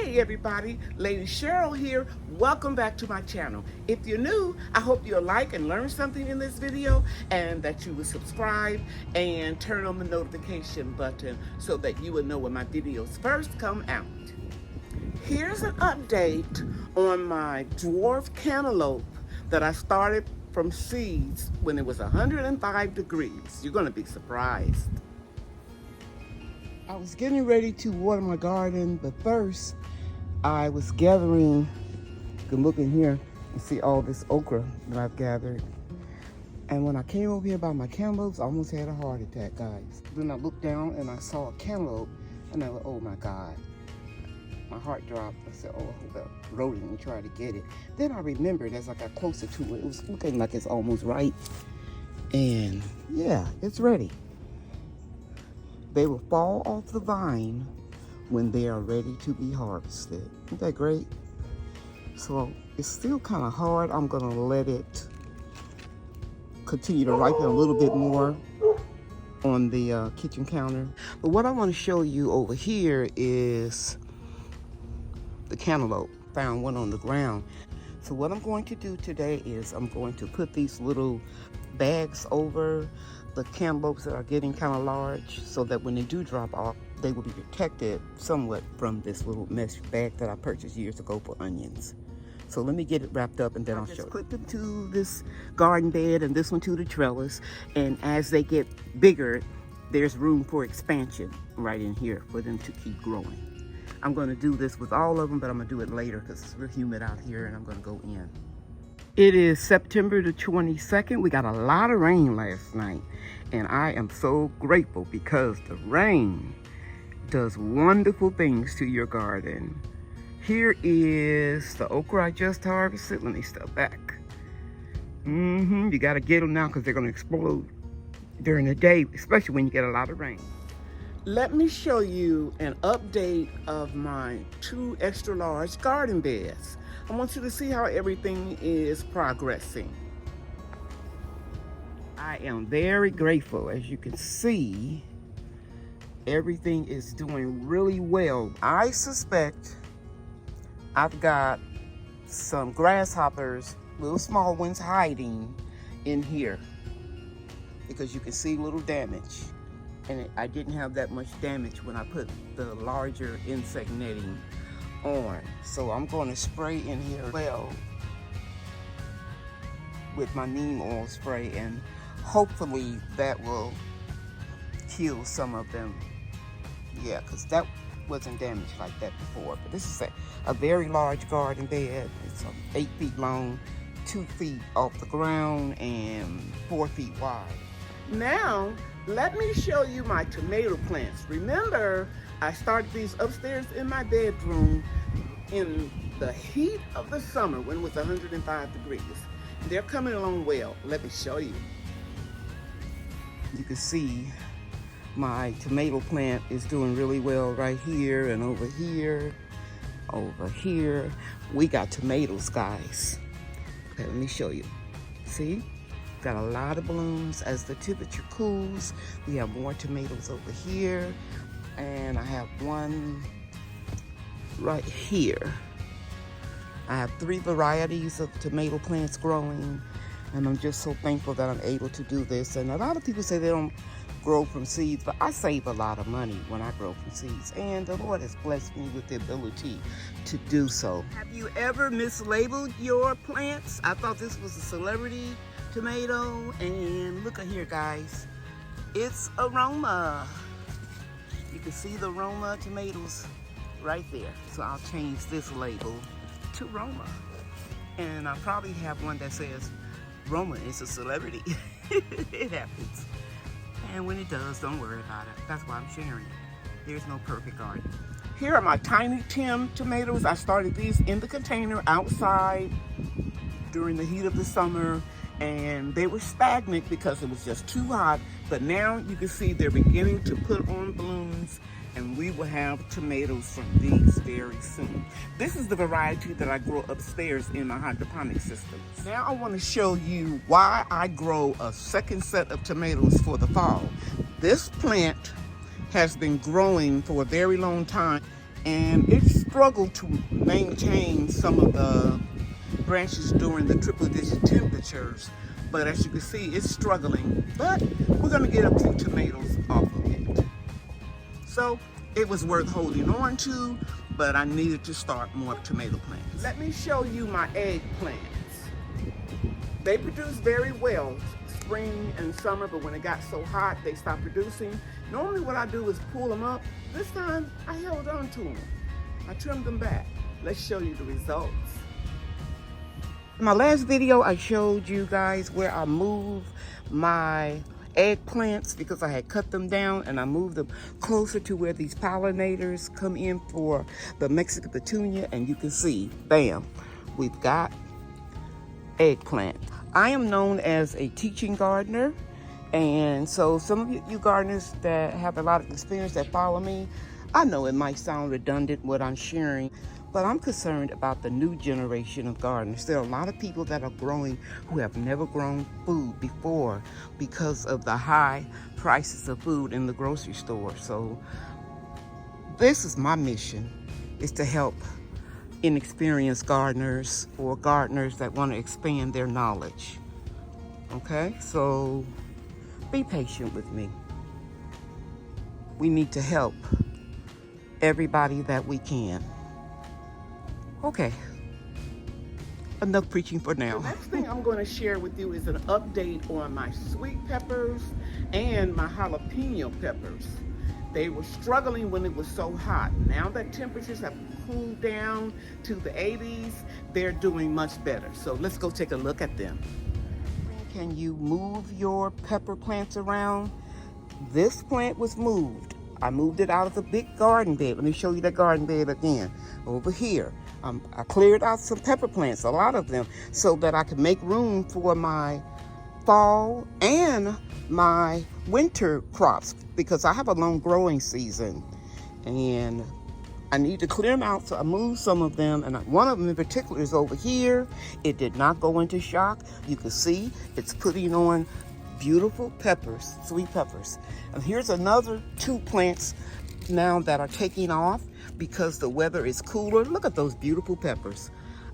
Hey everybody, Lady Cheryl here. Welcome back to my channel. If you're new, I hope you'll like and learn something in this video and that you will subscribe and turn on the notification button so that you will know when my videos first come out. Here's an update on my dwarf cantaloupe that I started from seeds when it was 105 degrees. You're gonna be surprised. I was getting ready to water my garden, but first I was gathering, you can look in here and see all this okra that I've gathered. And when I came over here by my cantaloupes, I almost had a heart attack, guys. Then I looked down and I saw a cantaloupe and I went, oh my God. My heart dropped. I said, oh, I hope a rodent and try to get it. Then I remembered as I got closer to it, it was looking like it's almost right. And yeah, it's ready. They will fall off the vine when they are ready to be harvested. Isn't that great? So it's still kind of hard. I'm gonna let it continue to ripen a little bit more on the kitchen counter. But what I want to show you over here is the cantaloupe. Found one on the ground. So what I'm going to do today is I'm going to put these little bags over the cantaloupes that are getting kind of large so that when they do drop off, they will be protected somewhat from this little mesh bag that I purchased years ago for onions. So let me get it wrapped up and then I'll show you. Just clip them to this garden bed and this one to the trellis. And as they get bigger, there's room for expansion right in here for them to keep growing. I'm going to do this with all of them, but I'm going to do it later because it's real humid out here and I'm going to go in. It is September the 22nd. We got a lot of rain last night, and I am so grateful because the rain does wonderful things to your garden. Here is the okra I just harvested. Let me step back. You got to get them now because they're going to explode during the day, especially when you get a lot of rain. Let me show you an update of my 2 extra large garden beds. I want you to see how everything is progressing. I am very grateful. As you can see, everything is doing really well. I suspect I've got some grasshoppers, little small ones, hiding in here because you can see little damage. And I didn't have that much damage when I put the larger insect netting on. So I'm going to spray in here well with my neem oil spray, and hopefully that will kill some of them. Yeah, because that wasn't damaged like that before. But this is a very large garden bed. It's 8 feet long, 2 feet off the ground, and 4 feet wide. Now, let me show you my tomato plants. Remember, I started these upstairs in my bedroom in the heat of the summer when it was 105 degrees. They're coming along well. Let me show you. You can see my tomato plant is doing really well right here and over here. Over here. We got tomatoes, guys. Okay, let me show you. See? Got a lot of blooms. As the temperature cools, we have more tomatoes over here, and I have one right here. I have 3 varieties of tomato plants growing, and I'm just so thankful that I'm able to do this. And a lot of people say they don't grow from seeds, but I save a lot of money when I grow from seeds, and the Lord has blessed me with the ability to do so. Have you ever mislabeled your plants? I thought this was a celebrity tomato, and look at here, guys, it's Aroma. You can see the Aroma tomatoes right there. So I'll change this label to Roma, and I probably have one that says Roma is a celebrity. It happens, and when it does, don't worry about it. That's why I'm sharing it. There's no perfect garden. Here are my tiny Tim tomatoes. I started these in the container outside during the heat of the summer, and they were stagnant because it was just too hot. But now you can see they're beginning to put on blooms, and we will have tomatoes from these very soon. This is the variety that I grow upstairs in my hydroponic system. Now I want to show you why I grow a second set of tomatoes for the fall. This plant has been growing for a very long time, and it's struggled to maintain some of the branches during the triple-digit temperatures, but as you can see, it's struggling. But we're going to get a few tomatoes off of it. So it was worth holding on to, but I needed to start more tomato plants. Let me show you my eggplants. They produce very well spring and summer, but when it got so hot, they stopped producing. Normally what I do is pull them up. This time I held on to them. I trimmed them back. Let's show you the results. In my last video, I showed you guys where I moved my eggplants because I had cut them down, and I moved them closer to where these pollinators come in for the Mexican petunia, and you can see, bam, we've got eggplant. I am known as a teaching gardener, and so some of you gardeners that have a lot of experience that follow me, I know it might sound redundant what I'm sharing, but I'm concerned about the new generation of gardeners. There are a lot of people that are growing who have never grown food before because of the high prices of food in the grocery store. So this is my mission, is to help inexperienced gardeners or gardeners that want to expand their knowledge. Okay, so be patient with me. We need to help everybody that we can. Okay, enough preaching for now. The next thing I'm going to share with you is an update on my sweet peppers and my jalapeno peppers. They were struggling when it was so hot. Now that temperatures have cooled down to the 80s, they're doing much better. So let's go take a look at them. Can you move your pepper plants around? This plant was moved. I moved it out of the big garden bed. Let me show you that garden bed again. Over here, I cleared out some pepper plants, a lot of them, so that I could make room for my fall and my winter crops, because I have a long growing season and I need to clear them out. So I moved some of them, and one of them in particular is over here. It did not go into shock. You can see it's putting on beautiful peppers, sweet peppers. And here's another 2 plants now that are taking off because the weather is cooler. Look at those beautiful peppers.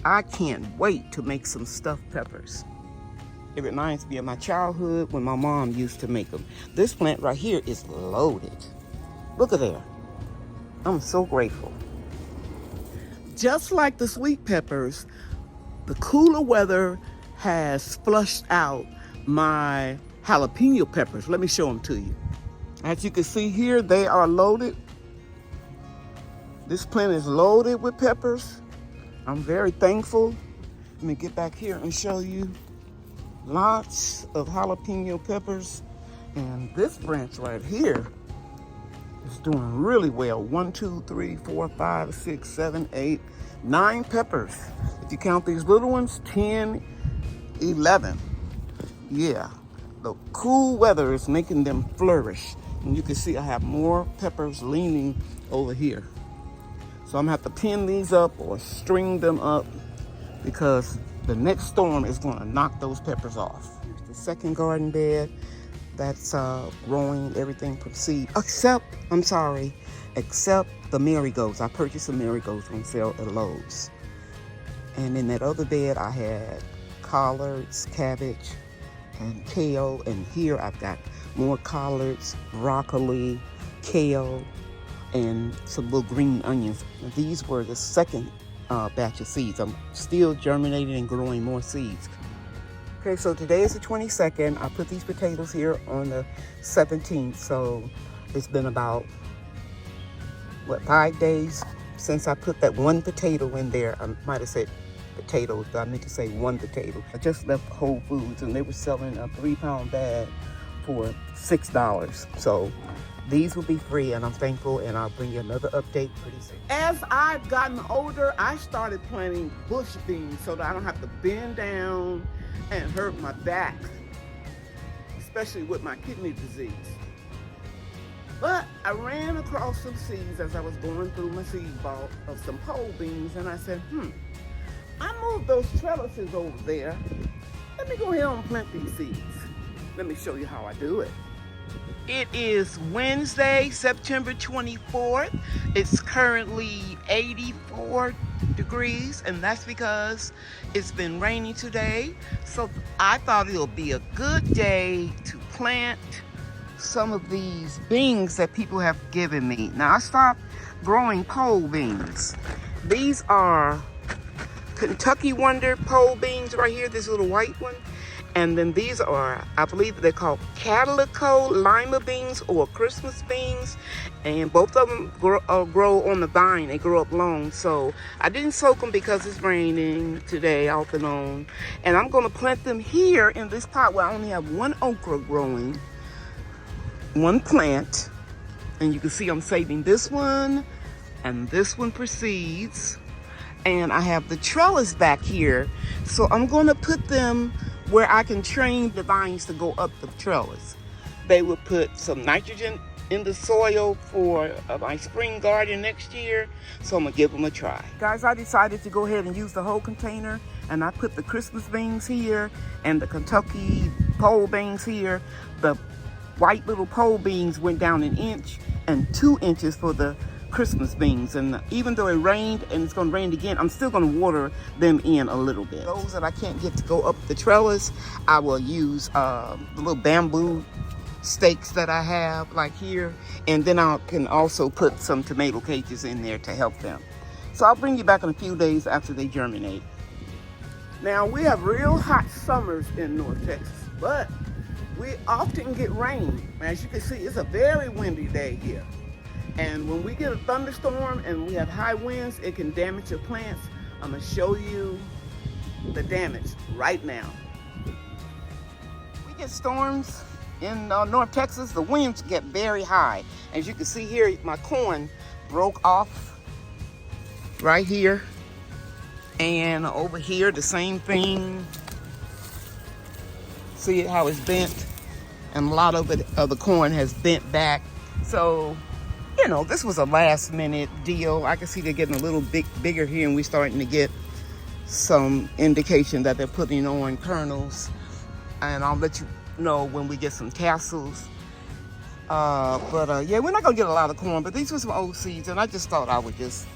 I can't wait to make some stuffed peppers. It reminds me of my childhood when my mom used to make them. This plant right here is loaded. Look at there. I'm so grateful. Just like the sweet peppers, the cooler weather has flushed out my jalapeno peppers. Let me show them to you. As you can see here, they are loaded. This plant is loaded with peppers. I'm very thankful. Let me get back here and show you. Lots of jalapeno peppers. And this branch right here is doing really well. 1, 2, 3, 4, 5, 6, 7, 8, 9 peppers. If you count these little ones, 10, 11. Yeah, the cool weather is making them flourish. And you can see I have more peppers leaning over here. So I'm gonna have to pin these up or string them up because the next storm is gonna knock those peppers off. Here's the second garden bed that's growing everything from seed, except the marigolds. I purchased some marigolds on sale at Lowe's. And in that other bed, I had collards, cabbage, and kale. And here I've got more collards, broccoli, kale, and some little green onions. And these were the second batch of seeds. I'm still germinating and growing more seeds. Okay, so today is the 22nd. I put these potatoes here on the 17th. So it's been about, 5 days since I put that one potato in there. I might have said potatoes, but I meant to say one potato. I just left Whole Foods and they were selling a 3-pound bag for $6. So these will be free, and I'm thankful, and I'll bring you another update pretty soon. As I've gotten older, I started planting bush beans so that I don't have to bend down and hurt my back, especially with my kidney disease. But I ran across some seeds as I was going through my seed vault of some pole beans, and I said, I moved those trellises over there. Let me go ahead and plant these seeds. Let me show you how I do it. It is Wednesday, September 24th. It's currently 84 degrees, and that's because it's been raining today. So I thought it'll be a good day to plant some of these beans that people have given me. Now I stopped growing pole beans. These are Kentucky Wonder pole beans right here, this little white one. And then these are, I believe they're called Cantaloupe lima beans or Christmas beans. And both of them grow on the vine. They grow up long. So I didn't soak them because it's raining today off and on. And I'm going to plant them here in this pot where I only have one okra growing. One plant. And you can see I'm saving this one. And this one proceeds. And I have the trellis back here. So I'm going to put them where I can train the vines to go up the trellis. They will put some nitrogen in the soil for my spring garden next year, so I'm gonna give them a try. Guys, I decided to go ahead and use the whole container, and I put the Christmas beans here and the Kentucky pole beans here. The white little pole beans went down 1 inch and 2 inches for the Christmas beans, and even though it rained and it's going to rain again, I'm still going to water them in a little bit. Those that I can't get to go up the trellis, I will use the little bamboo stakes that I have like here, and then I can also put some tomato cages in there to help them. So I'll bring you back in a few days after they germinate. Now we have real hot summers in North Texas, but we often get rain. As you can see, it's a very windy day here. And when we get a thunderstorm and we have high winds, it can damage your plants. I'm going to show you the damage right now. We get storms in North Texas. The winds get very high. As you can see here, my corn broke off right here. And over here, the same thing. See how it's bent? And a lot of the corn has bent back. So, you know, this was a last minute deal. I can see they're getting a little bigger here, and we're starting to get some indication that they're putting on kernels. And I'll let you know when we get some tassels. Yeah, we're not gonna get a lot of corn, but these were some old seeds, and I just thought I would just,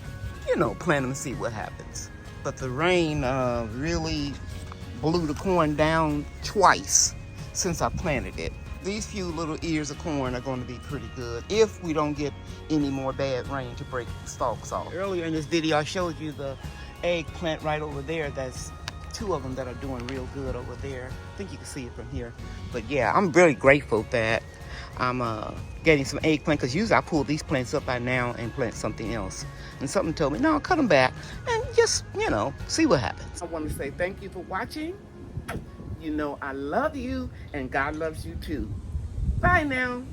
you know, plant them and see what happens. But the rain really blew the corn down twice since I planted it. These few little ears of corn are going to be pretty good if we don't get any more bad rain to break the stalks off. Earlier in this video, I showed you the eggplant right over there. That's 2 of them that are doing real good over there. I think you can see it from here. But yeah, I'm really grateful that I'm getting some eggplant, because usually I pull these plants up by now and plant something else. And something told me, no, cut them back and just, you know, see what happens. I want to say thank you for watching. You know I love you, and God loves you too. Bye now.